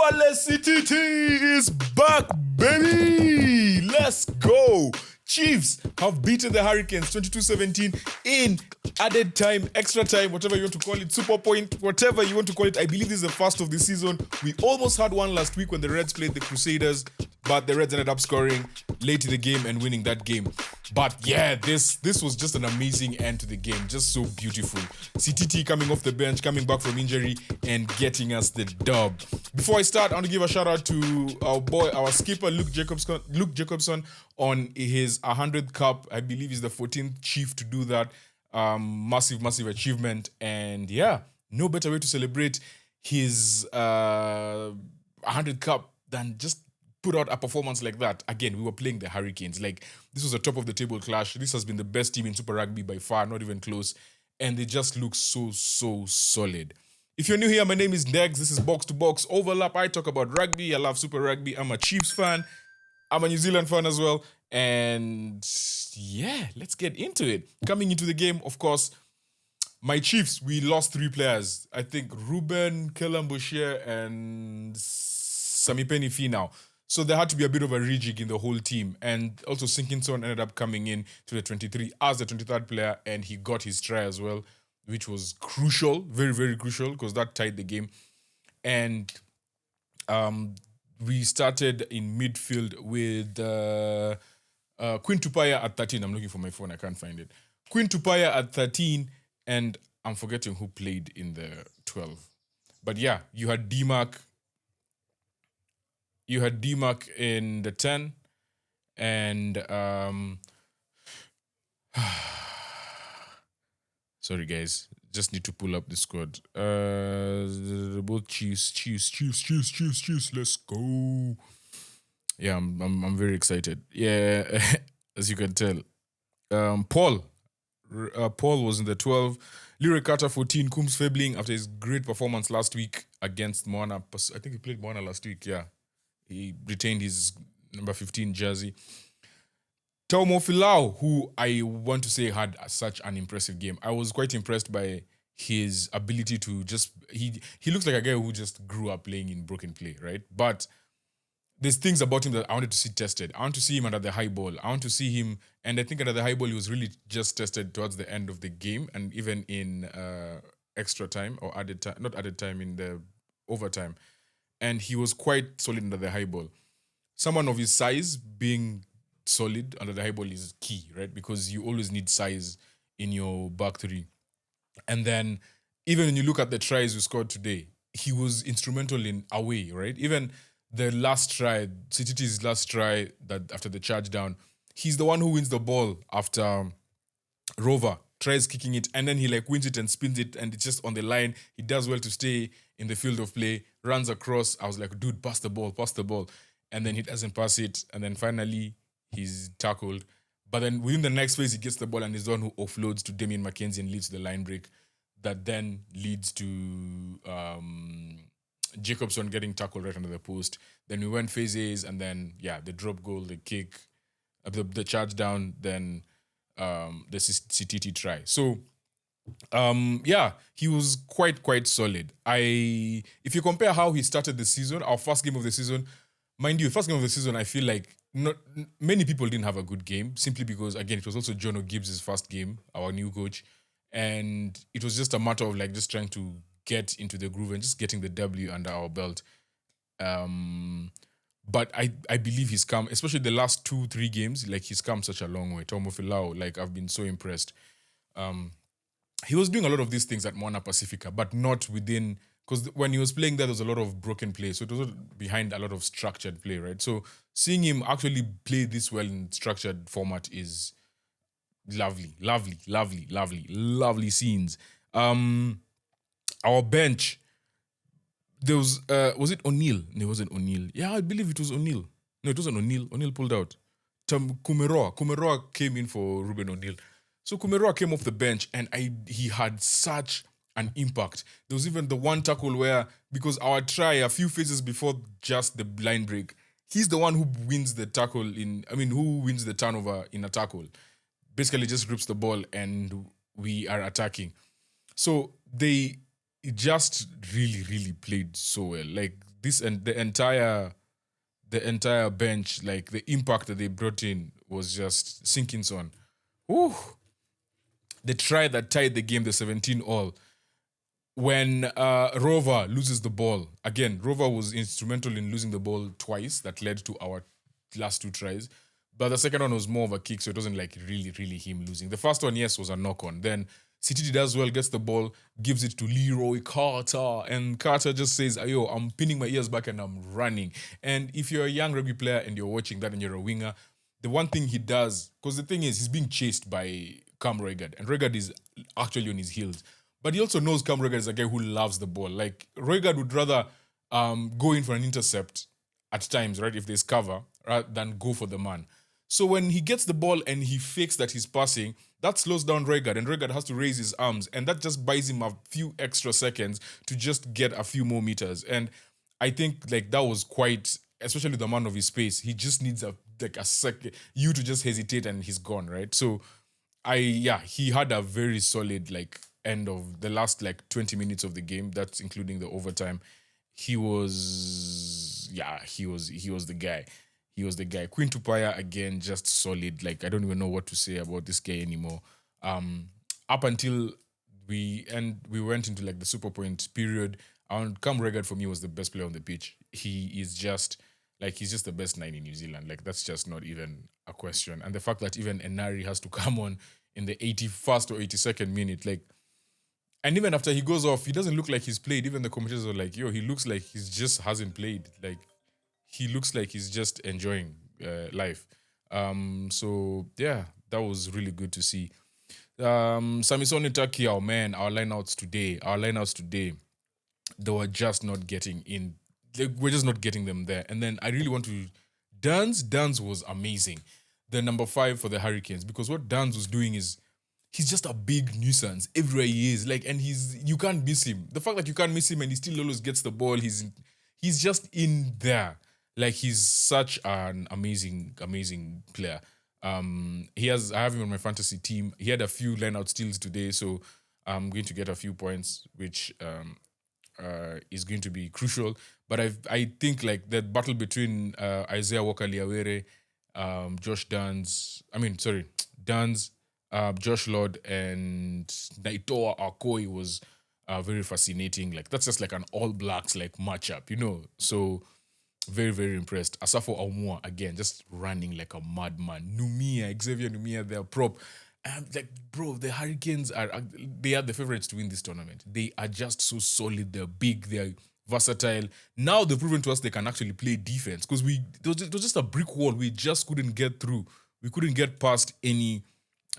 Wallace Sititi is back, baby! Let's go! Chiefs have beaten the Hurricanes 22-17 in added time, extra time, whatever you want to call it, super point, whatever you want to call it. I believe this is the first of the season. We almost had one last week when the Reds played the Crusaders, but the Reds ended up scoring late in the game and winning that game. But yeah, this was just an amazing end to the game. Just so beautiful. Sititi coming off the bench, coming back from injury, and getting us the dub. Before I start, I want to give a shout out to our skipper, Luke Jacobson, on his 100th cup. I believe he's the 14th Chief to do that. Massive achievement. And yeah, no better way to celebrate his 100th cup than just put out a performance like that. Again, we were playing the Hurricanes. Like, this was a top of the table clash. This has been the best team in Super Rugby by far, not even close. And they just look so solid. If you're new here, my name is Negs. This is Box to Box Overlap. I talk about rugby. I love Super Rugby. I'm a Chiefs fan. I'm a New Zealand fan as well. And yeah, let's get into it. Coming into the game, of course, my Chiefs, we lost 3 players. I think Ruben, Kellan Boshier, and Sami Penny Finau. So there had to be a bit of a rejig in the whole team. And also Sinkinson ended up coming in to the 23 as the 23rd player, and he got his try as well, which was crucial, very crucial, because that tied the game. And we started in midfield with Quinn Tupaya at 13. I'm looking for my phone, I can't find it. Quinn Tupaya at 13, and I'm forgetting who played in the 12. But yeah, you had D-Mark in the 10, and sorry guys, just need to pull up the squad. Both Chiefs, let's go. Yeah, I'm very excited. Yeah, as you can tell. Paul was in the 12. Leroy Carter 14, Coombs Febling after his great performance last week against Moana. I think he played Moana last week, yeah. He retained his number 15 jersey. Taumoefolau, who I want to say had such an impressive game. I was quite impressed by his ability to just... He looks like a guy who just grew up playing in broken play, right? But there's things about him that I wanted to see tested. I want to see him under the high ball. I want to see him... And I think under the high ball, he was really just tested towards the end of the game, and even in extra time, or not added time, in the overtime. And he was quite solid under the high ball. Someone of his size being solid under the high ball is key, right? Because you always need size in your back three. And then even when you look at the tries we scored today, he was instrumental in away, right? Even the last try, Sititi's last try, that after the charge down, he's the one who wins the ball after Rover tries kicking it, and then he wins it and spins it, and it's just on the line. He does well to stay in the field of play, runs across. I was like, dude, pass the ball. And then he doesn't pass it, and then finally he's tackled. But then within the next phase, he gets the ball and is the one who offloads to Damien McKenzie and leads to the line break. That then leads to Jacobson getting tackled right under the post. Then we went phases, and then, yeah, the drop goal, the kick, the charge down, then the Sititi try. So, yeah, he was quite solid. If you compare how he started the season, our first game of the season, mind you, first game of the season, I feel like not many people didn't have a good game, simply because, again, it was also John O'Gibbs' first game, our new coach, and it was just a matter of just trying to get into the groove and just getting the W under our belt. But I believe he's come, especially the last 2-3 games, he's come such a long way. Taumoefolau, I've been so impressed. He was doing a lot of these things at Moana Pacifica, but not within, because when he was playing there was a lot of broken play, so it was behind a lot of structured play, right? So seeing him actually play this well in structured format is lovely scenes. Our bench, there was it O'Neill? No, it wasn't O'Neill. Yeah, I believe it was O'Neill. No, it wasn't O'Neill. O'Neill pulled out. Kumeroa came in for Ruben O'Neill. So Kumeroa came off the bench, and he had such an impact. There was even the one tackle where, because our try a few phases before just the line break, he's the one who wins the who wins the turnover in a tackle. Basically just rips the ball and we are attacking. So they just really played so well. this and the entire bench, like the impact that they brought in was just sinking on. Whew. The try that tied the game, the 17 all, when Rover loses the ball. Again, Rover was instrumental in losing the ball twice. That led to our last two tries. But the second one was more of a kick, so it wasn't like really him losing. The first one, yes, was a knock on. Then Sititi does well, gets the ball, gives it to Leroy Carter, and Carter just says, yo, I'm pinning my ears back and I'm running. And if you're a young rugby player and you're watching that and you're a winger, the one thing he does, because the thing is, he's being chased by Cam Roigard, and Roigard is actually on his heels. But he also knows Cam Roigard is a guy who loves the ball. Like, Roigard would rather go in for an intercept at times, right, if there's cover, rather than go for the man. So when he gets the ball and he fakes that he's passing, that slows down Roigard, and Roigard has to raise his arms, and that just buys him a few extra seconds to just get a few more meters. And I think like that was quite, especially the man of his space. He just needs a second, you to just hesitate, and he's gone, right? So he had a very solid like end of the last like 20 minutes of the game. That's including the overtime. He was the guy. He was the guy. Queen Tupaya, again, just solid. Like, I don't even know what to say about this guy anymore. Up until we went into like the super point period, Cam Roigard for me was the best player on the pitch. He's just the best nine in New Zealand. Like, that's just not even a question. And the fact that even Enari has to come on in the 81st or 82nd minute, like, and even after he goes off, he doesn't look like he's played. Even the commentators are like, yo, he looks like he just hasn't played. Like, he looks like he's just enjoying life. So yeah, that was really good to see. Samisoni Takiao, man, our lineouts today, they were just not getting in. We're just not getting them there. And then I really want to, Duns was amazing. The number 5 for the Hurricanes, because what Duns was doing is, he's just a big nuisance everywhere he is. Like, and you can't miss him. The fact that you can't miss him and he still always gets the ball, he's just in there. Like, he's such an amazing player. I have him on my fantasy team. He had a few lineout steals today, so I'm going to get a few points, which is going to be crucial. But I think like that battle between Isaiah Walker-Liawere, Duns, Josh Lord, and Naitoa Akoi was very fascinating. Like, that's just like an All Blacks like matchup, So very, very impressed. Asafo Aumua, again, just running like a madman. Xavier Numia, their prop. I'm like, bro, the Hurricanes they are the favorites to win this tournament. They are just so solid. They're big. They're versatile. Now they've proven to us they can actually play defense, because it was just a brick wall. We just couldn't get through. We couldn't get past any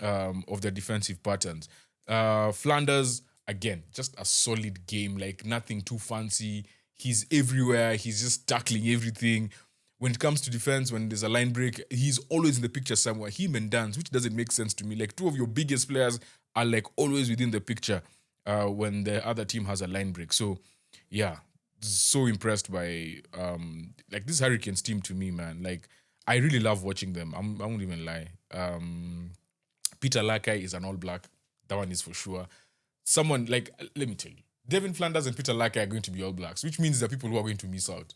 of their defensive patterns. Flanders, again, just a solid game. Like, nothing too fancy. He's everywhere. He's just tackling everything. When it comes to defense, when there's a line break, he's always in the picture somewhere. Him and Dance, which doesn't make sense to me. Like, two of your biggest players are like always within the picture when the other team has a line break. So, yeah, so impressed by like this Hurricanes team to me, man. Like, I really love watching them. I won't even lie. Peter Lakai is an All Black. That one is for sure. Someone, like, let me tell you, Devin Flanders and Peter Lakai are going to be All Blacks, which means there are people who are going to miss out.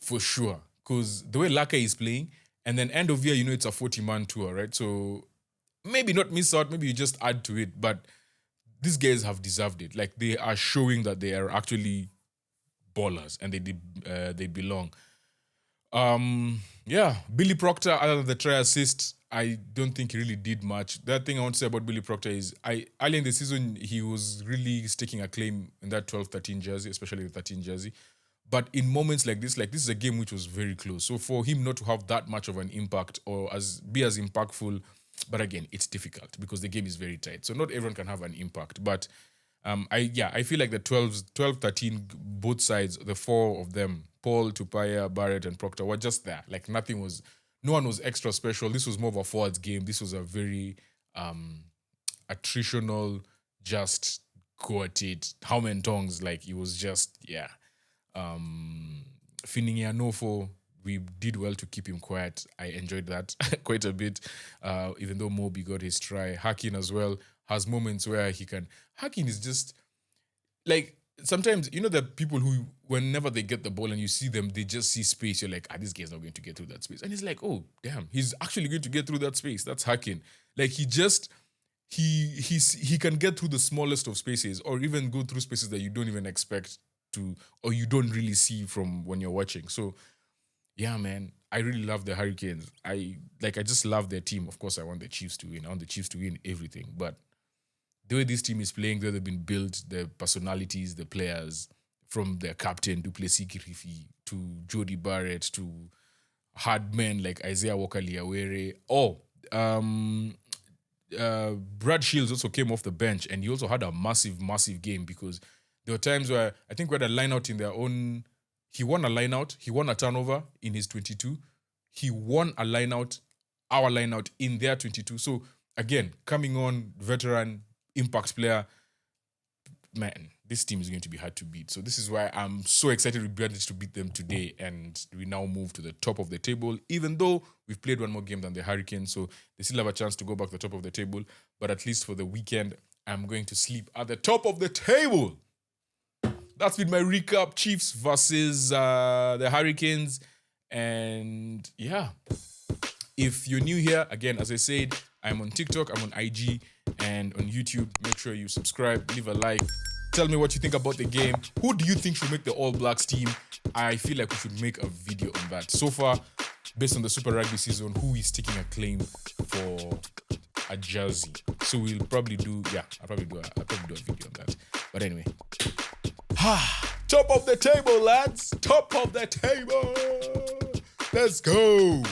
For sure. Because the way Lakai is playing, and then end of year, it's a 40-man tour, right? So maybe not miss out, maybe you just add to it, but these guys have deserved it. Like, they are showing that they are actually ballers and they belong. Billy Proctor, other than the try assist, I don't think he really did much. The other thing I want to say about Billy Proctor is early in the season, he was really staking a claim in that 12-13 jersey, especially the 13 jersey. But in moments like this is a game which was very close. So for him not to have that much of an impact or be as impactful, but again, it's difficult because the game is very tight. So not everyone can have an impact. But I feel like the 12-13, both sides, the four of them, Paul, Tupaya, Barrett, and Proctor, were just there. Like, no one was extra special. This was more of a forwards game. This was a very attritional, just go at it. How many tongues? Like, it was just, yeah. Finingianofo, we did well to keep him quiet. I enjoyed that quite a bit, even though Moby got his try. Hakin as well has moments where he can... Hakin is just... Like, sometimes, you know, the people who, whenever they get the ball and you see them, they just see space. You're like, this guy's not going to get through that space. And it's like, oh, damn, he's actually going to get through that space. That's hacking. Like, he can get through the smallest of spaces, or even go through spaces that you don't even expect to, or you don't really see from when you're watching. So, yeah, man, I really love the Hurricanes. I just love their team. Of course, I want the Chiefs to win. I want the Chiefs to win everything. But the way this team is playing, the way they've been built, the personalities, the players, from their captain, Duplessis Kirifi, to Jody Barrett, to hard men like Isaiah Walker-Liawere. Brad Shields also came off the bench, and he also had a massive, massive game, because there were times where I think we had a line-out in their own. He won a line-out. He won a turnover in his 22. He won a line-out, our line-out in their 22. So, again, coming on, veteran, impact player, man, this team is going to be hard to beat. So this is why I'm so excited we managed to beat them today, and we now move to the top of the table, even though we've played one more game than the Hurricanes, so they still have a chance to go back to the top of the table. But at least for the weekend, I'm going to sleep at the top of the table. That's been my recap. Chiefs versus the Hurricanes. And yeah, if you're new here, again, as I said, I'm on TikTok, I'm on IG, and on YouTube. Make sure you subscribe, leave a like. Tell me what you think about the game. Who do you think should make the All Blacks team? I feel like we should make a video on that. So far, based on the Super Rugby season, who is taking a claim for a jersey? So we'll probably do, I'll probably do a video on that. But anyway, top of the table, lads. Top of the table. Let's go.